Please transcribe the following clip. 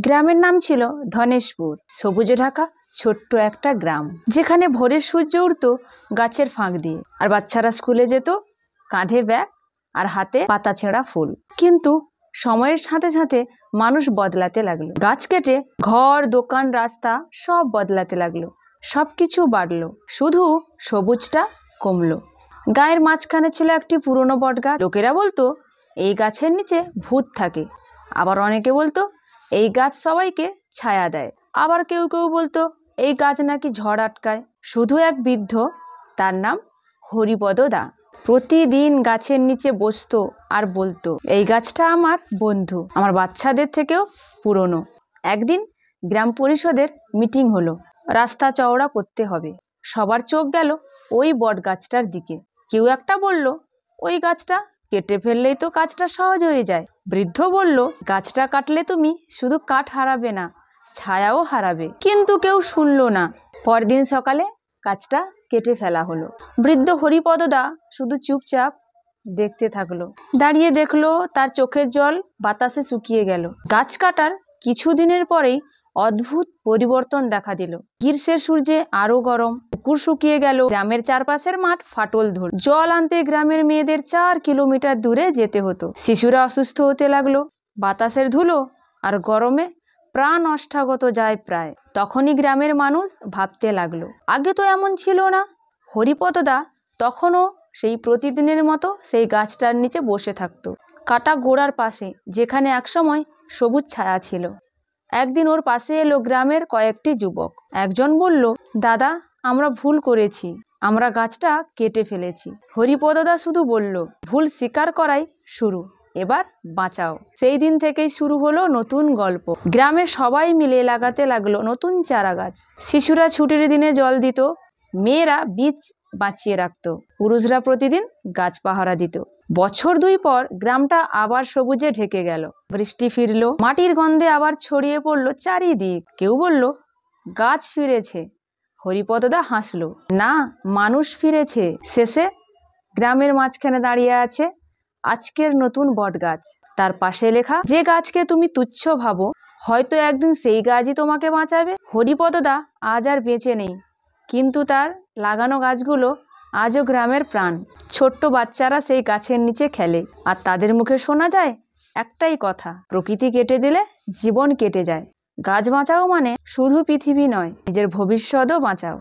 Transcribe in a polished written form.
গ্রামের নাম ছিল ধনেশপুর। সবুজে ঢাকা ছোট্ট একটা গ্রাম, যেখানে ভোরের সূর্য উঠত গাছের ফাঁক দিয়ে, আর বাচ্চারা স্কুলে যেত কাঁধে ব্যাগ আর হাতে পাতা ছেঁড়া ফুল। কিন্তু সময়ের সাথে সাথে মানুষ বদলাতে লাগলো। গাছ কেটে ঘর, দোকান, রাস্তা সব বদলাতে লাগলো। সবকিছু বাড়লো, শুধু সবুজটা কমলো। গায়ের মাঝখানে ছিল একটি পুরনো বট গাছ। লোকেরা বলতো এই গাছের নিচে ভূত থাকে, আবার অনেকে বলতো এই গাছ সবাইকে ছায়া দেয়, আবার কেউ কেউ বলতো এই গাছ নাকি ঝড় আটকায়। শুধু এক বৃদ্ধ, তার নাম হরিপদ দা, প্রতিদিন গাছের নিচে বসতো আর বলতো এই গাছটা আমার বন্ধু, আমার বাচ্চাদের থেকেও পুরনো। একদিন গ্রাম পরিষদের মিটিং হলো, রাস্তা চওড়া করতে হবে। সবার চোখ গেল ওই বট গাছটার দিকে। কেউ একটা বলল ওই গাছটা কেটে ফেললেই তো কাজটা সহজ হয়ে যায়। বৃদ্ধ বলল গাছটা কাটলে তুমি শুধু কাঠ হারাবে না, ছায়াও হারাবে। কিন্তু কেউ শুনলো না। পরদিন সকালে গাছটা কেটে ফেলা হলো। বৃদ্ধ হরিপদদা শুধু চুপচাপ দেখতে থাকলো। দাঁড়িয়ে দেখলো তার চোখের জল বাতাসে শুকিয়ে গেল। গাছ কাটার কিছুদিনের পরেই অদ্ভুত পরিবর্তন দেখা দিল। গ্রীষ্মের সূর্যে আরো গরম, পুকুর শুকিয়ে গেল, গ্রামের চারপাশের মাঠ ফাটল ধরল। জল আনতে গ্রামের মেয়েদের 4 কিলোমিটার দূরে যেতে হতো। শিশুরা অসুস্থ হতে লাগলো। বাতাসের ধুলো আর গরমে প্রাণ অষ্টাগত যায় প্রায়। তখনই গ্রামের মানুষ ভাবতে লাগলো আগে তো এমন ছিল না। হরিপদদা তখনও সেই প্রতিদিনের মতো সেই গাছটার নিচে বসে থাকতো, কাটা গোড়ার পাশে, যেখানে একসময় সবুজ ছায়া ছিল। একদিন ওর পাশে এলো গ্রামের কয়েকটি যুবক। একজন বলল, দাদা আমরা ভুল করেছি, আমরা গাছটা কেটে ফেলেছি। হরিপদদা শুধু বলল, ভুল স্বীকার করাই শুরু, এবার বাঁচাও। সেই দিন থেকেই শুরু হলো নতুন গল্প। গ্রামের সবাই মিলে লাগাতে লাগলো নতুন চারা গাছ। শিশুরা ছুটির দিনে জল দিত, মেয়েরা বীজ বাঁচিয়ে রাখতো, পুরুষরা প্রতিদিন গাছ পাহারা দিত। বছর 2 পর গ্রামটা আবার সবুজে ঢেকে গেল। বৃষ্টি ফিরলো, মাটির গন্ধে আবার ছড়িয়ে পড়লো চারিদিক। কেউ বলল গাছ ফিরেছে। হরিপদদা হাসলো, না, মানুষ ফিরেছে। শেষে গ্রামের মাঝখানে দাঁড়িয়ে আছে আজকের নতুন বট গাছ। তার পাশে লেখা, যে গাছকে তুমি তুচ্ছ ভাবো, হয়তো একদিন সেই গাছই তোমাকে বাঁচাবে। হরিপদদা আজ আর বেঁচে নেই, কিন্তু তার লাগানো গাছগুলো আজও গ্রামের প্রাণ। ছোট্ট বাচ্চারা সেই গাছের নিচে খেলে, আর তাদের মুখে শোনা যায় একটাই কথা, প্রকৃতি কেটে দিলে জীবন কেটে যায়। গাছ বাঁচাও মানে শুধু পৃথিবী নয়, নিজের ভবিষ্যৎও বাঁচাও।